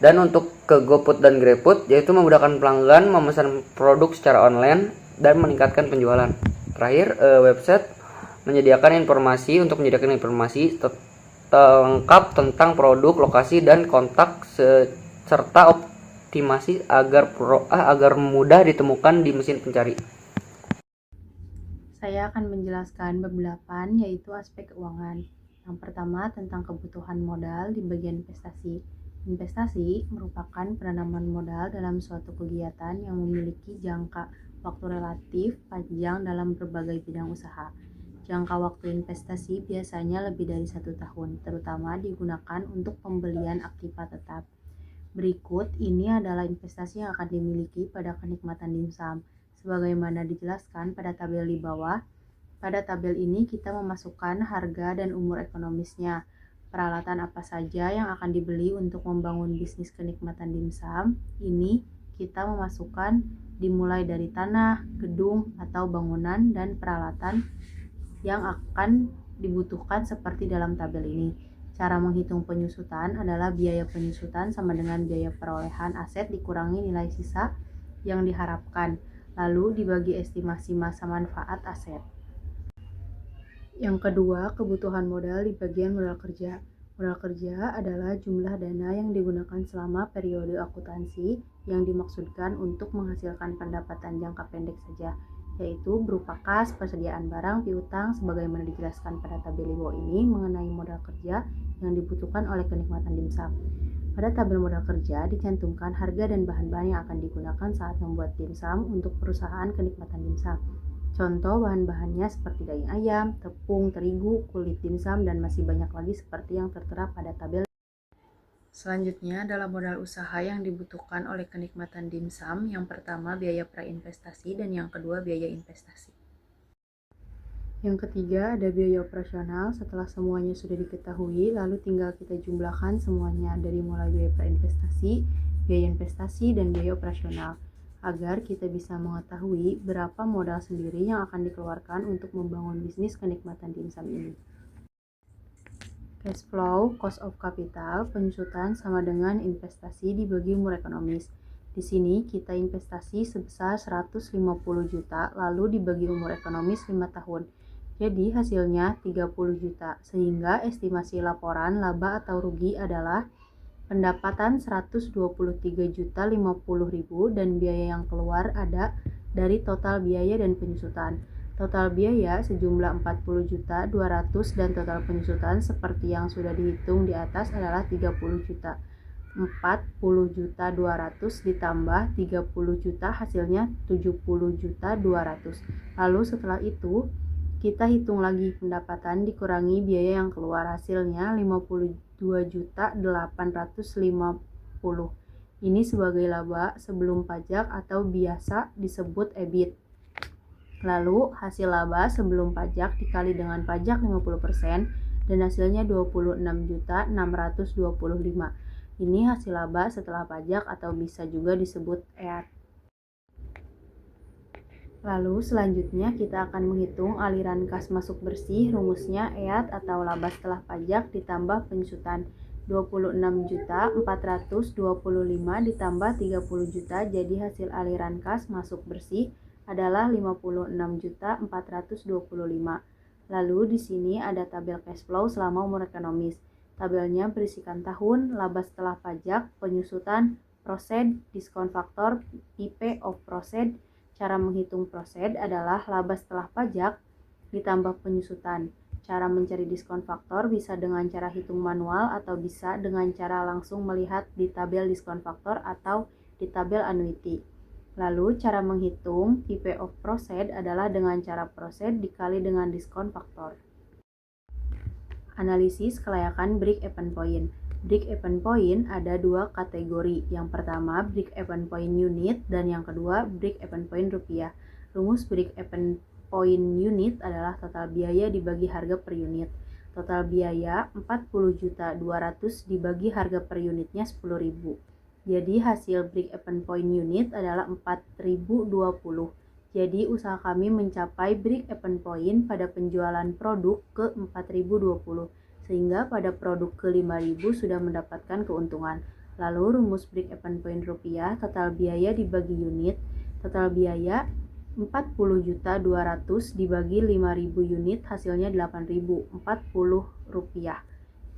Dan untuk ke GoFood dan GrabFood, yaitu memudahkan pelanggan memesan produk secara online dan meningkatkan penjualan. Terakhir, website menyediakan informasi lengkap tentang produk, lokasi, dan kontak serta optimasi agar mudah ditemukan di mesin pencari. Saya akan menjelaskan beberapa, yaitu aspek keuangan. Yang pertama tentang kebutuhan modal di bagian investasi. Investasi merupakan penanaman modal dalam suatu kegiatan yang memiliki jangka waktu relatif panjang dalam berbagai bidang usaha. Jangka waktu investasi biasanya lebih dari 1 tahun, terutama digunakan untuk pembelian aktiva tetap. Berikut ini adalah investasi yang akan dimiliki pada kenikmatan dimsum. Sebagaimana dijelaskan pada tabel di bawah, pada tabel ini kita memasukkan harga dan umur ekonomisnya. Peralatan apa saja yang akan dibeli untuk membangun bisnis kenikmatan dimsum, ini kita memasukkan dimulai dari tanah, gedung, atau bangunan dan peralatan yang akan dibutuhkan seperti dalam tabel ini. Cara menghitung penyusutan adalah biaya penyusutan sama dengan biaya perolehan aset dikurangi nilai sisa yang diharapkan, lalu dibagi estimasi masa manfaat aset. Yang kedua, kebutuhan modal di bagian modal kerja. Modal kerja adalah jumlah dana yang digunakan selama periode akuntansi yang dimaksudkan untuk menghasilkan pendapatan jangka pendek saja, yaitu berupa kas, persediaan barang, piutang, sebagaimana dijelaskan pada tabel di bawah ini mengenai modal kerja yang dibutuhkan oleh kenikmatan dimsum. Pada tabel modal kerja dicantumkan harga dan bahan-bahan yang akan digunakan saat membuat dimsum untuk perusahaan kenikmatan dimsum. Contoh bahan-bahannya seperti daging ayam, tepung, terigu, kulit dimsum, dan masih banyak lagi seperti yang tertera pada tabel. Selanjutnya adalah modal usaha yang dibutuhkan oleh kenikmatan dimsum. Yang pertama biaya prainvestasi dan yang kedua biaya investasi. Yang ketiga ada biaya operasional. Setelah semuanya sudah diketahui, lalu tinggal kita jumlahkan semuanya dari mulai biaya prainvestasi, biaya investasi, dan biaya operasional, agar kita bisa mengetahui berapa modal sendiri yang akan dikeluarkan untuk membangun bisnis kenikmatan dimsum ini. Cash flow, cost of capital, penyusutan sama dengan investasi dibagi umur ekonomis. Di sini kita investasi sebesar 150 juta lalu dibagi umur ekonomis 5 tahun. Jadi hasilnya 30 juta, sehingga estimasi laporan laba atau rugi adalah pendapatan 123.050.000 dan biaya yang keluar ada dari total biaya dan penyusutan. Total biaya sejumlah 40.200.000 dan total penyusutan seperti yang sudah dihitung di atas adalah 30 juta. 40.200.000 ditambah 30 juta hasilnya 70.200.000. Lalu setelah itu kita hitung lagi pendapatan dikurangi biaya yang keluar, hasilnya 52.850.000. Ini sebagai laba sebelum pajak atau biasa disebut EBIT. Lalu hasil laba sebelum pajak dikali dengan pajak 50% dan hasilnya 26.625. Ini hasil laba setelah pajak atau bisa juga disebut EAT. Lalu selanjutnya kita akan menghitung aliran kas masuk bersih. Rumusnya EAT atau laba setelah pajak ditambah penyusutan. 26.425 ditambah 30 juta, jadi hasil aliran kas masuk bersih adalah 56.425. Lalu di sini ada tabel cash flow selama umur ekonomis. Tabelnya berisikan tahun, laba setelah pajak, penyusutan, proceed, diskon faktor, IP of proceed. Cara menghitung proceed adalah laba setelah pajak ditambah penyusutan. Cara mencari diskon faktor bisa dengan cara hitung manual atau bisa dengan cara langsung melihat di tabel diskon faktor atau di tabel annuity. Lalu cara menghitung IP of proceed adalah dengan cara proceed dikali dengan diskon faktor. Analisis kelayakan break-even point. Break-even point ada dua kategori. Yang pertama break-even point unit dan yang kedua break-even point rupiah. Rumus break-even point unit adalah total biaya dibagi harga per unit. Total biaya 40.200.000 dibagi harga per unitnya 10.000. Jadi hasil break-even point unit adalah 4.020. Jadi usaha kami mencapai break-even point pada penjualan produk ke 4.020. Sehingga pada produk ke 5.000 sudah mendapatkan keuntungan. Lalu rumus break-even point rupiah, total biaya dibagi unit, total biaya 40.200.000 dibagi 5.000 unit, hasilnya 8.040 rupiah.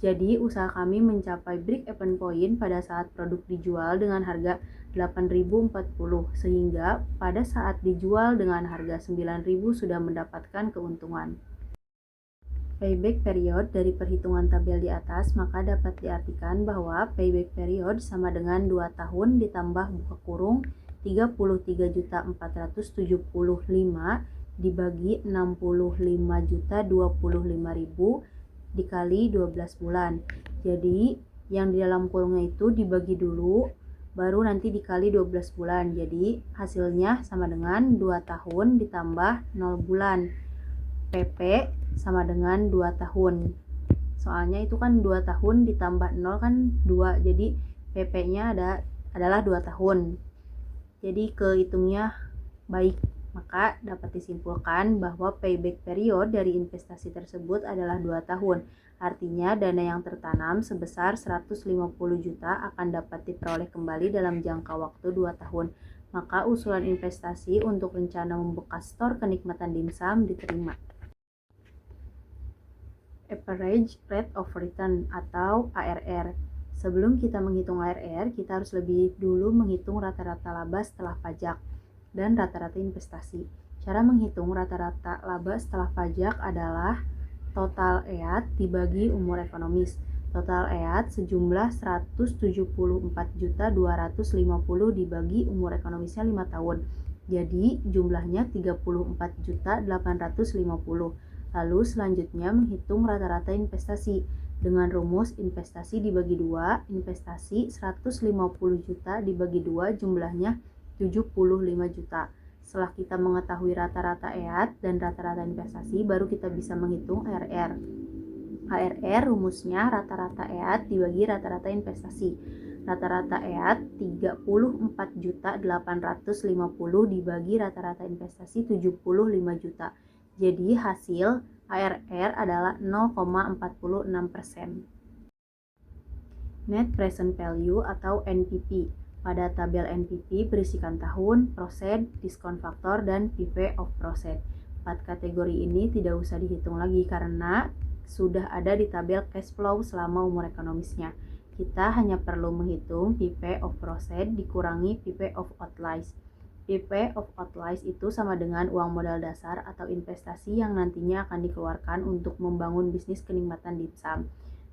Jadi usaha kami mencapai break-even point pada saat produk dijual dengan harga 8.040, sehingga pada saat dijual dengan harga 9.000 sudah mendapatkan keuntungan. Payback period dari perhitungan tabel di atas maka dapat diartikan bahwa payback period sama dengan 2 tahun ditambah buka kurung 33.475 dibagi 65.025.000 dikali 12 bulan. Jadi yang di dalam kurungnya itu dibagi dulu, baru nanti dikali 12 bulan. Jadi hasilnya sama dengan 2 tahun ditambah 0 bulan. PP sama dengan 2 tahun. Soalnya itu kan 2 tahun ditambah 0 kan 2. Jadi PP-nya adalah 2 tahun. Jadi kehitungnya baik. Maka dapat disimpulkan bahwa payback period dari investasi tersebut adalah 2 tahun. Artinya dana yang tertanam sebesar 150 juta akan dapat diperoleh kembali dalam jangka waktu 2 tahun. Maka usulan investasi untuk rencana membuka store kenikmatan dimsum diterima. Average Rate of Return atau ARR. Sebelum kita menghitung ARR, kita harus lebih dulu menghitung rata-rata laba setelah pajak dan rata-rata investasi. Cara menghitung rata-rata laba setelah pajak adalah total EAT dibagi umur ekonomis. Total EAT sejumlah 174.250 dibagi umur ekonomisnya 5 tahun. Jadi jumlahnya 34.850. Lalu selanjutnya menghitung rata-rata investasi dengan rumus investasi dibagi 2, investasi 150 juta dibagi 2 jumlahnya 75 juta. Setelah kita mengetahui rata-rata EAT dan rata-rata investasi, baru kita bisa menghitung ARR. ARR rumusnya rata-rata EAT dibagi rata-rata investasi. Rata-rata EAT 34.850 dibagi rata-rata investasi 75 juta. Jadi hasil ARR adalah 0,46%. Net Present Value atau NPV. Pada tabel NPV berisikan tahun, prosen, diskon faktor, dan PV of prosen. 4 kategori ini tidak usah dihitung lagi karena sudah ada di tabel cash flow selama umur ekonomisnya. Kita hanya perlu menghitung PV of prosen dikurangi PV of outlays. PV of outlays itu sama dengan uang modal dasar atau investasi yang nantinya akan dikeluarkan untuk membangun bisnis kenikmatan dimsum.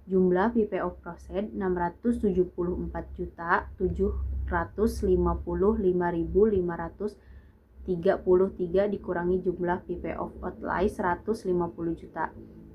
Jumlah PV of prosen 674.755.533 dikurangi jumlah PV of outlays 150 juta.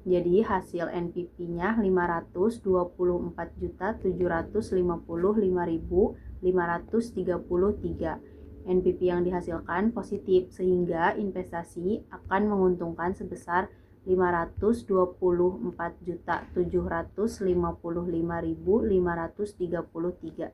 Jadi hasil NPV-nya 524.755.533. NPV yang dihasilkan positif sehingga investasi akan menguntungkan sebesar 524.755.533.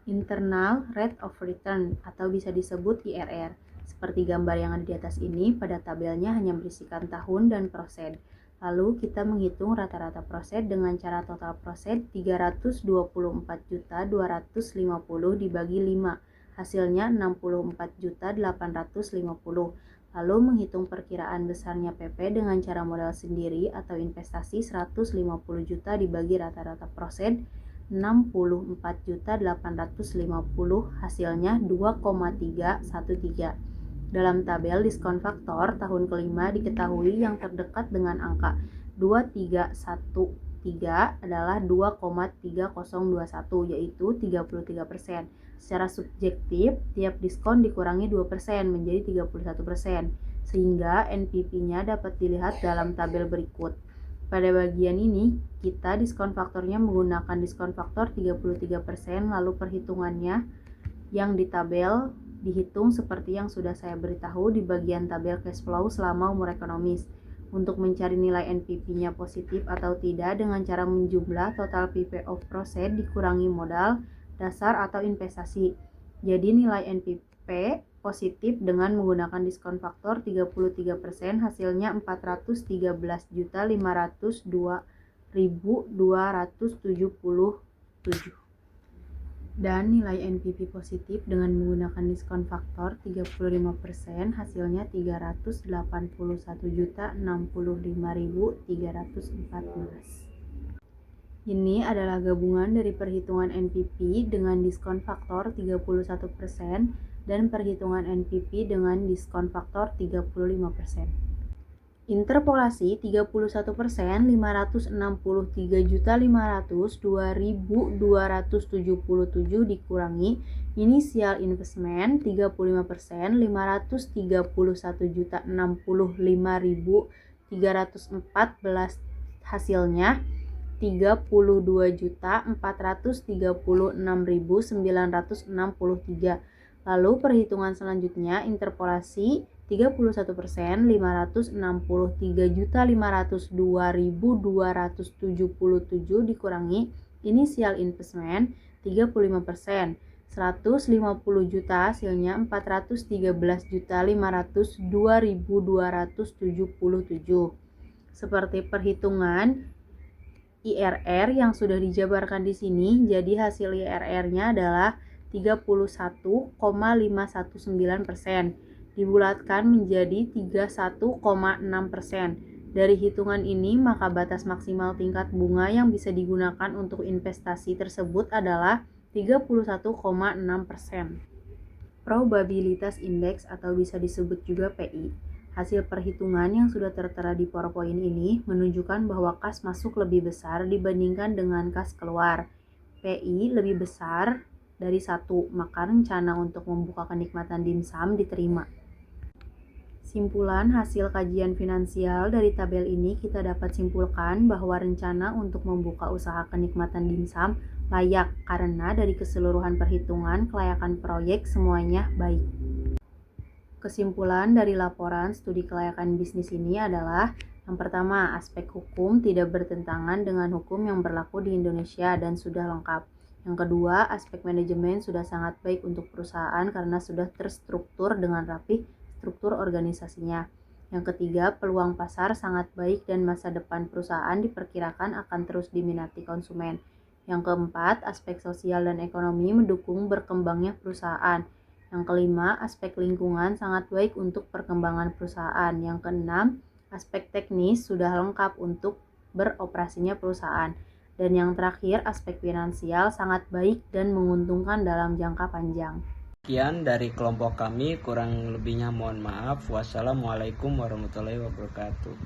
Internal Rate of Return atau bisa disebut IRR. Seperti gambar yang ada di atas ini, pada tabelnya hanya berisikan tahun dan prosen. Lalu kita menghitung rata-rata prosen dengan cara total prosen 324.250 dibagi 5. Hasilnya 64.850. Lalu menghitung perkiraan besarnya PP dengan cara modal sendiri atau investasi 150 juta dibagi rata-rata prosen 64.850. Hasilnya 2,313. Dalam tabel diskon faktor tahun kelima diketahui yang terdekat dengan angka 2313 adalah 2,3021 yaitu 33%. Secara subjektif, tiap diskon dikurangi 2% menjadi 31%, sehingga NPV-nya dapat dilihat dalam tabel berikut. Pada bagian ini, kita diskon faktornya menggunakan diskon faktor 33%, lalu perhitungannya yang di tabel dihitung seperti yang sudah saya beritahu di bagian tabel cash flow selama umur ekonomis. Untuk mencari nilai NPV-nya positif atau tidak dengan cara menjumlah total PV of prosen dikurangi modal dasar atau investasi. Jadi nilai NPV positif dengan menggunakan diskon faktor 33% hasilnya 413.502.277. Dan nilai NPV positif dengan menggunakan diskon faktor 35% hasilnya 381.065.314. Ini adalah gabungan dari perhitungan NPV dengan diskon faktor 31% dan perhitungan NPV dengan diskon faktor 35%. Interpolasi 31%, 563.500.2.277 dikurangi inisial investment 35%, 531.065.314 hasilnya 32.436.963. Lalu perhitungan selanjutnya interpolasi 31%, 563.502.277 dikurangi inisial investment 35%, 150 juta hasilnya 413.502.277. Seperti perhitungan IRR yang sudah dijabarkan di sini, jadi hasil IRR-nya adalah 31,519%. Dibulatkan menjadi 31,6%. Dari hitungan ini, maka batas maksimal tingkat bunga yang bisa digunakan untuk investasi tersebut adalah 31,6%. Probabilitas indeks atau bisa disebut juga PI. Hasil perhitungan yang sudah tertera di PowerPoint ini menunjukkan bahwa kas masuk lebih besar dibandingkan dengan kas keluar. PI lebih besar dari 1, maka rencana untuk membuka kenikmatan dimsum diterima. Simpulan hasil kajian finansial dari tabel ini kita dapat simpulkan bahwa rencana untuk membuka usaha kenikmatan dimsum layak karena dari keseluruhan perhitungan kelayakan proyek semuanya baik. Kesimpulan dari laporan studi kelayakan bisnis ini adalah yang pertama, aspek hukum tidak bertentangan dengan hukum yang berlaku di Indonesia dan sudah lengkap. Yang kedua, aspek manajemen sudah sangat baik untuk perusahaan karena sudah terstruktur dengan rapi struktur organisasinya. Yang ketiga, peluang pasar sangat baik dan masa depan perusahaan diperkirakan akan terus diminati konsumen. Yang keempat, aspek sosial dan ekonomi mendukung berkembangnya perusahaan. Yang kelima, aspek lingkungan sangat baik untuk perkembangan perusahaan. Yang keenam, aspek teknis sudah lengkap untuk beroperasinya perusahaan. Dan yang terakhir, aspek finansial sangat baik dan menguntungkan dalam jangka panjang. Sekian dari kelompok kami, kurang lebihnya mohon maaf. Wassalamualaikum warahmatullahi wabarakatuh.